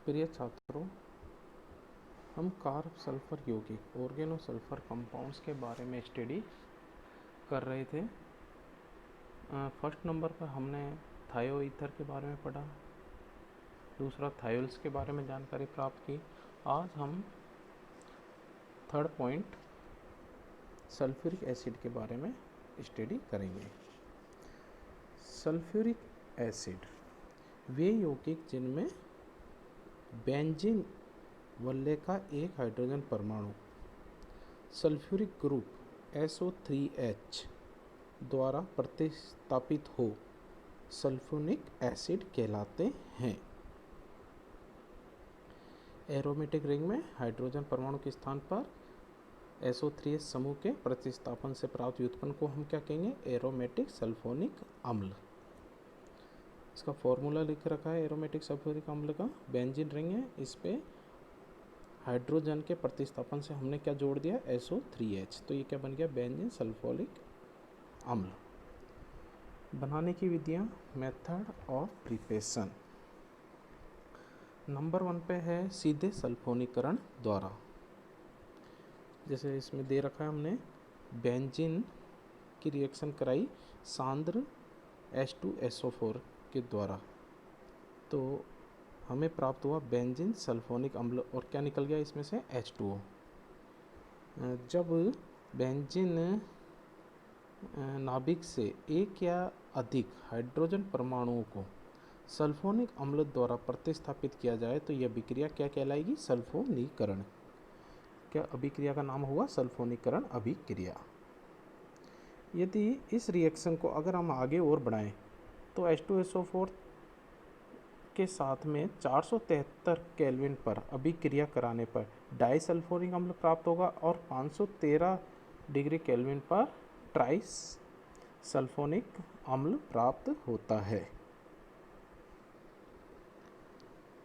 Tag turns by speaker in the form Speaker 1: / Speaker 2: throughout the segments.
Speaker 1: प्रिय छात्रों, हम कार्ब सल्फर यौगिक ऑर्गेनो सल्फर कंपाउंड्स के बारे में स्टडी कर रहे थे। फर्स्ट नंबर पर हमने थायो ईथर के बारे में पढ़ा, दूसरा थायोल्स के बारे में जानकारी प्राप्त की। आज हम थर्ड पॉइंट सल्फ्यूरिक एसिड के बारे में स्टडी करेंगे। सल्फ्यूरिक एसिड वे यौगिक जिनमें बेंजीन वलय का एक हाइड्रोजन परमाणु सल्फ्यूरिक ग्रुप SO3H द्वारा प्रतिस्थापित हो सल्फ्यूरिक एसिड कहलाते हैं। एरोमेटिक रिंग में हाइड्रोजन परमाणु के स्थान पर SO3H समूह के प्रतिस्थापन से प्राप्त व्युत्पन्न को हम क्या कहेंगे? एरोमेटिक सल्फोनिक अम्ल। इसका फॉर्मूला लिख रखा है एरोमेटिक सल्फ्यूरिक अम्ल का। बेंजीन रिंग है, इस पे हाइड्रोजन के प्रतिस्थापन से हमने क्या जोड़ दिया? SO3H। तो ये क्या बन गया? बेंजीन सल्फोनिक अम्ल। बनाने की विधियां, मेथड ऑफ प्रिपरेशन। नंबर 1 पे है सीधे सल्फोनीकरण द्वारा। जैसे इसमें दे रखा है, हमने बेंजीन की रिएक्शन कराई सांद्र H2SO4 के द्वारा, तो हमें प्राप्त हुआ बेंजीन सल्फोनिक अम्ल और क्या निकल गया इसमें से? H2O। जब बेंजीन नाभिक से एक या अधिक हाइड्रोजन परमाणुओं को सल्फोनिक अम्ल द्वारा प्रतिस्थापित किया जाए तो यह अभिक्रिया क्या कहलाएगी? सल्फोनीकरण। क्या अभिक्रिया का नाम होगा? सल्फोनीकरण अभिक्रिया। यदि इस रिएक्शन को अगर हम आगे और बढ़ाएं तो H2SO4 के साथ में 473 केल्विन पर अभिक्रिया कराने पर डाइसल्फोनिक अम्ल प्राप्त होगा और 513 डिग्री केल्विन पर ट्राइस सल्फोनिक अम्ल प्राप्त होता है।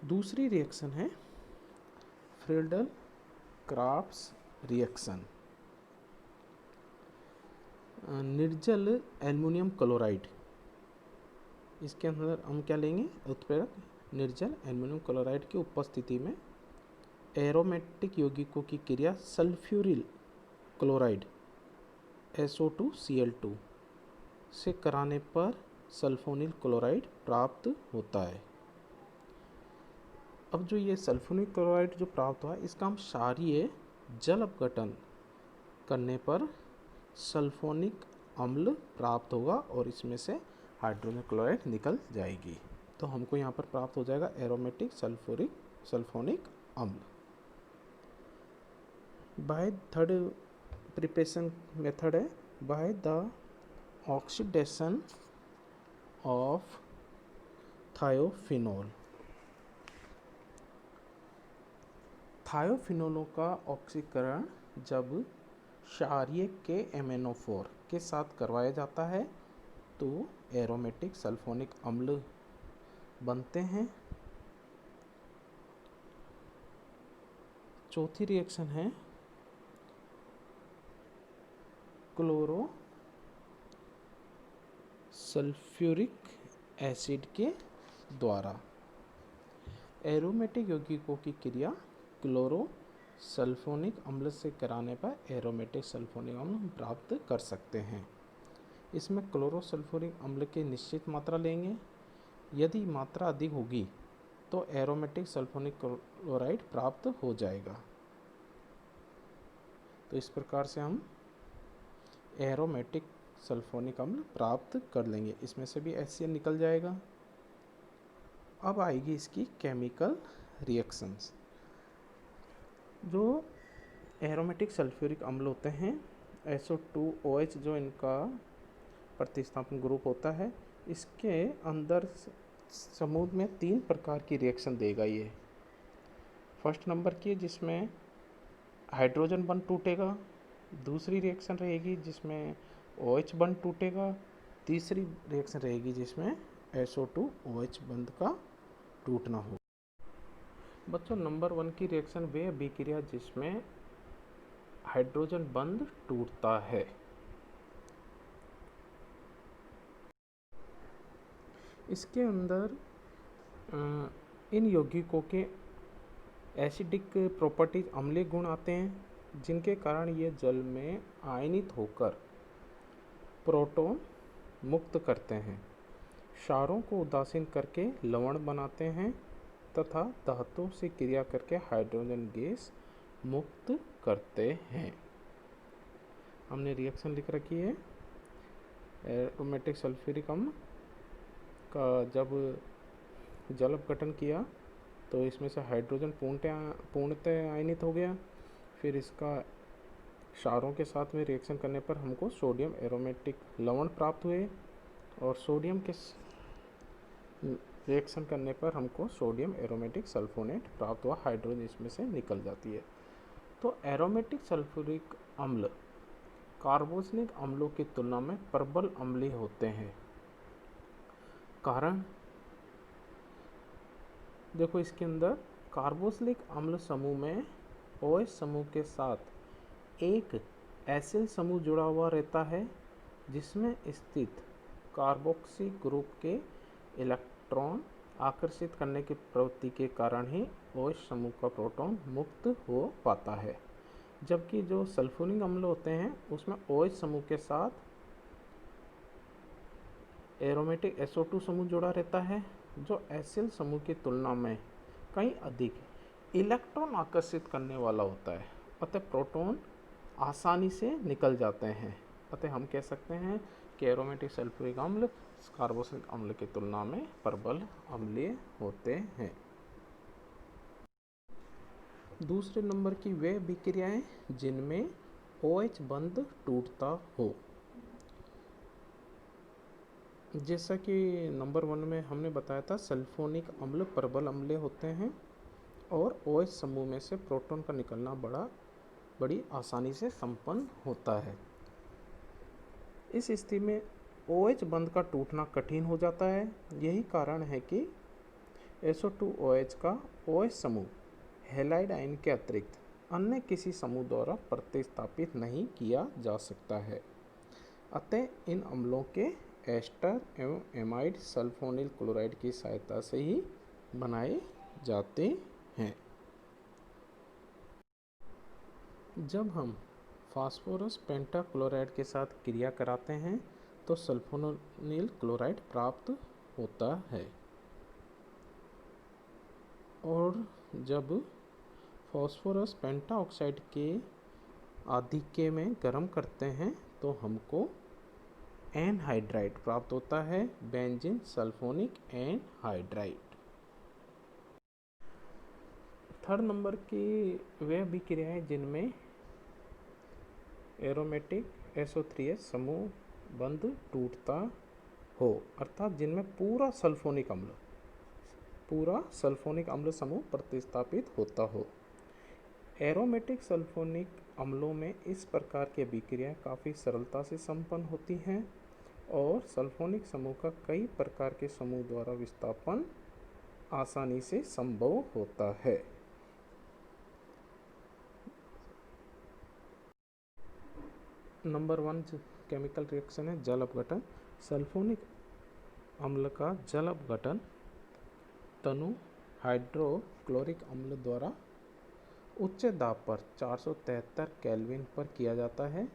Speaker 1: दूसरी रिएक्शन है फ्रीडल क्राफ्ट्स रिएक्शन। निर्जल एल्युमिनियम क्लोराइड, इसके अंदर हम क्या लेंगे? उत्प्रेरक निर्जल एल्युमिनियम क्लोराइड की उपस्थिति में एरोमेटिक यौगिकों की क्रिया सल्फ्यूरिल क्लोराइड SO2Cl2 से कराने पर सल्फोनिल क्लोराइड प्राप्त होता है। अब जो ये सल्फोनिल क्लोराइड जो प्राप्त हुआ, इसका हम क्षारीय जल अपघटन करने पर सल्फोनिक अम्ल प्राप्त होगा और इसमें से हाइड्रोजन क्लोराइड निकल जाएगी। तो हमको यहाँ पर प्राप्त हो जाएगा एरोमेटिक सल्फोनिक अम्ल। बाय थर्ड प्रिपरेशन मेथड है बाय द ऑक्सीडेशन ऑफ थायोफिनोल। थायोफिनोलों का ऑक्सीकरण जब क्षारीय KMnO4 के साथ करवाया जाता है तो एरोमेटिक सल्फोनिक अम्ल बनते हैं। चौथी रिएक्शन है क्लोरो सल्फ्यूरिक एसिड के द्वारा। एरोमेटिक यौगिकों की क्रिया क्लोरो सल्फोनिक अम्ल से कराने पर एरोमेटिक सल्फोनिक अम्ल प्राप्त कर सकते हैं। इसमें क्लोरो सल्फ्यूरिक अम्ल की निश्चित मात्रा लेंगे। यदि मात्रा अधिक होगी तो एरोमेटिक सल्फोनिक क्लोराइड प्राप्त हो जाएगा। तो इस प्रकार से हम एरोमेटिक सल्फोनिक अम्ल प्राप्त कर लेंगे। इसमें से भी HCl निकल जाएगा। अब आएगी इसकी केमिकल रिएक्शंस। जो एरोमेटिक सल्फ्यूरिक अम्ल होते हैं SO2OH जो इनका प्रतिस्थापन ग्रुप होता है, इसके अंदर समूह में 3 प्रकार की रिएक्शन देगा ये। फर्स्ट नंबर की जिसमें हाइड्रोजन बंध टूटेगा, दूसरी रिएक्शन रहेगी जिसमें OH बंध टूटेगा, तीसरी रिएक्शन रहेगी जिसमें SO2OH बंध का टूटना हो। बच्चों, नंबर 1 की रिएक्शन वे अभिक्रिया जिसमें हाइड्रोजन बंध टूटता है। इसके अंदर इन यौगिकों के एसिडिक प्रॉपर्टीज अम्लीय गुण आते हैं जिनके कारण ये जल में आयनित होकर प्रोटॉन मुक्त करते हैं, क्षारों को उदासीन करके लवण बनाते हैं तथा धातुओं से क्रिया करके हाइड्रोजन गैस मुक्त करते हैं। हमने रिएक्शन लिख रखी है। एरोमेटिक सल्फ्यूरिक अम्ल का जब जल अपघटन किया तो इसमें से हाइड्रोजन पूर्णतः आयनित हो गया। फिर इसका क्षारों के साथ में रिएक्शन करने पर हमको सोडियम एरोमेटिक लवण प्राप्त हुए और सोडियम के रिएक्शन करने पर हमको सोडियम एरोमेटिक सल्फोनेट प्राप्त हुआ, हाइड्रोजन इसमें से निकल जाती है। तो एरोमेटिक सल्फ्यूरिक अम्ल कार्बोक्सिलिक अम्लों की तुलना में प्रबल अम्लीय होते हैं। कारण देखो, इसके अंदर कार्बोक्सिलिक अम्ल समूह में OH समूह के साथ एक एसिल समूह जुड़ा हुआ रहता है जिसमें स्थित कार्बोक्सी ग्रुप के इलेक्ट्रॉन आकर्षित करने की प्रवृत्ति के कारण ही OH समूह का प्रोटॉन मुक्त हो पाता है। जबकि जो सल्फ्यूरिक अम्ल होते हैं उसमें OH समूह के साथ एरोमेटिक SO2 समूह जुड़ा रहता है जो एसिल समूह की तुलना में कहीं अधिक इलेक्ट्रॉन आकर्षित करने वाला होता है, अतः प्रोटॉन आसानी से निकल जाते हैं। अतः हम कह सकते हैं कि एरोमेटिक सल्फ्यूरिक अम्ल कार्बोक्सिलिक अम्ल की तुलना में प्रबल अम्लीय होते हैं। दूसरे नंबर की वे अभिक्रियाएं जिनमें OH बंध टूटता हो। जैसा कि नंबर 1 में हमने बताया था, सल्फोनिक अम्ल प्रबल अम्लीय होते हैं और OH समूह में से प्रोटॉन का निकलना बड़ी आसानी से संपन्न होता है। इस स्थिति में OH बंध का टूटना कठिन हो जाता है। यही कारण है कि SO2OH का OH समूह हैलाइड आयन के अतिरिक्त अन्य किसी समूह द्वारा प्रतिस्थापित नहीं किया जा सकता है। अतः इन अम्लों के एस्टर एवं एमाइड सल्फोनिल क्लोराइड की सहायता से ही बनाए जाते हैं। जब हम फास्फोरस पेंटाक्लोराइड के साथ क्रिया कराते हैं तो सल्फोनिल क्लोराइड प्राप्त होता है और जब फास्फोरस पेंटाऑक्साइड के आधिक्य में गर्म करते हैं तो हमको एनहाइड्राइड प्राप्त होता है, benzene sulphonic anhydride. Third number की वे अभिक्रियाएं जिनमें एरोमेटिक SO3H समूह बंध टूटता हो, अर्थात जिनमें पूरा सल्फोनिक अम्ल समूह प्रतिस्थापित होता हो। एरोमेटिक सल्फोनिक अम्लों में इस प्रकार की अभिक्रियाएं काफ़ी सरलता से संपन्न होती हैं और सल्फोनिक समूह का कई प्रकार के समूह द्वारा विस्थापन आसानी से संभव होता है। नंबर 1 केमिकल रिएक्शन है जल अपघटन। सल्फोनिक अम्ल का जल अपघटन तनु हाइड्रोक्लोरिक अम्ल द्वारा उच्च दाब पर 473 केल्विन पर किया जाता है,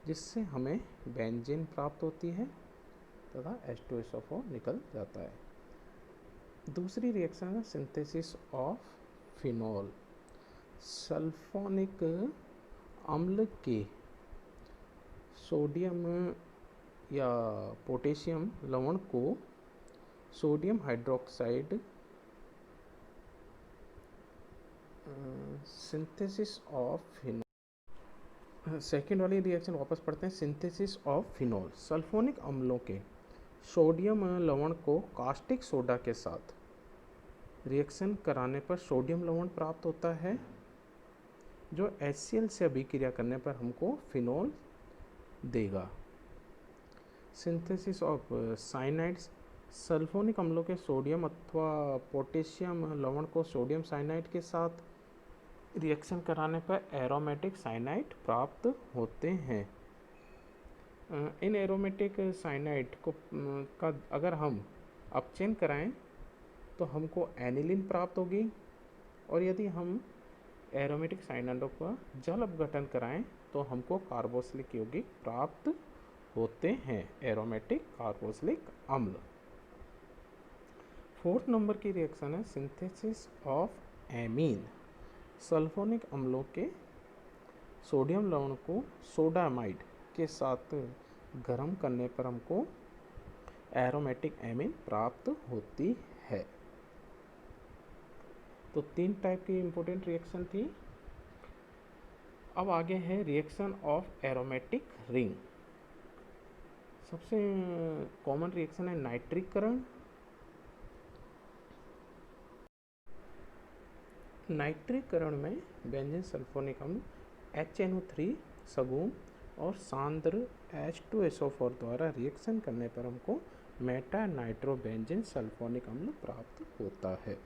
Speaker 1: जिससे हमें बेंजीन प्राप्त होती है तथा H2SO4 निकल जाता है। दूसरी रिएक्शन है सिंथेसिस ऑफ फिनॉल। सल्फोनिक अम्ल के सोडियम या पोटेशियम लवण को sodium hydroxide synthesis of phenol. Second वाली रिएक्शन वापस पढ़ते हैं। Synthesis of phenol. सल्फोनिक अम्लों के सोडियम लवण को कास्टिक सोडा के साथ रिएक्शन कराने पर सोडियम लवण प्राप्त होता है जो HCl से अभिक्रिया करने पर हमको फिनॉल देगा। Synthesis of cyanides. सल्फोनिक अम्लों के सोडियम अथवा पोटेशियम लवण को सोडियम साइनाइड के साथ रिएक्शन कराने पर एरोमेटिक साइनाइड प्राप्त होते हैं। इन एरोमेटिक साइनाइड को का अगर हम अपचयन कराएं तो हमको एनिलीन प्राप्त होगी। और यदि हम एरोमेटिक साइनाइडों का जल अपघटन कराएं तो हमको कार्बोक्सिलिक यौगिक प्राप्त होते हैं, एरोमेटिक कार्बोक्सिलिक अम्ल। फोर्थ नंबर की रिएक्शन है सिंथेसिस ऑफ एमीन। सल्फोनिक अम्लों के सोडियम लवण को सोडामाइड के साथ गर्म करने पर हमको एरोमेटिक एमीन प्राप्त होती है। तो 3 टाइप की इंपॉर्टेंट रिएक्शन थी। अब आगे है रिएक्शन ऑफ एरोमेटिक रिंग। सबसे कॉमन रिएक्शन है नाइट्रीकरण। नाइट्रीकरण में बेंजीन सल्फोनिक अम्ल HNO3 सगुण और सांद्र H2SO4 द्वारा रिएक्शन करने पर हमको मेटा नाइट्रोबेंजीन सल्फोनिक अम्ल प्राप्त होता है।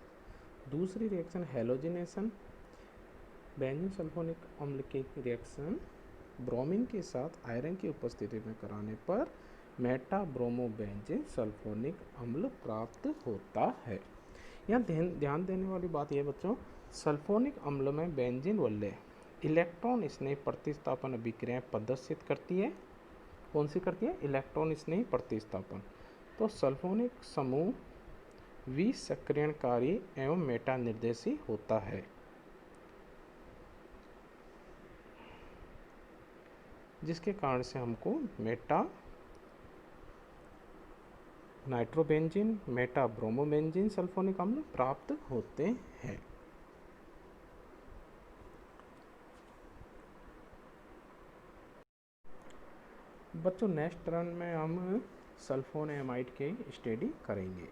Speaker 1: दूसरी रिएक्शन हैलोजिनेशन। बेंजीन सल्फोनिक अम्ल की रिएक्शन ब्रोमीन के साथ आयरन की उपस्थिति में कराने पर मेटा ब्रोमोबेंजीन सल्फोनिक अम्ल प्राप्त होता है। यहाँ ध्यान देने वाली बात यह बच्चों, सल्फोनिक अम्ल में बेंजीन वलय इलेक्ट्रॉन स्नेह प्रतिस्थापन अभिक्रियाएं प्रदर्शित करती है। कौन सी करती है? इलेक्ट्रॉन स्नेह प्रतिस्थापन। तो सल्फोनिक समूह विसक्रियणकारी एवं मेटा निर्देशी होता है। जिसके कारण से हमको Meta nitrobenzene, Meta bromobenzene sulphonic अम्ल प्राप्त होते हैं। बच्चों नेक्स्ट टर्न में हम सल्फोनेमाइड की स्टडी करेंगे।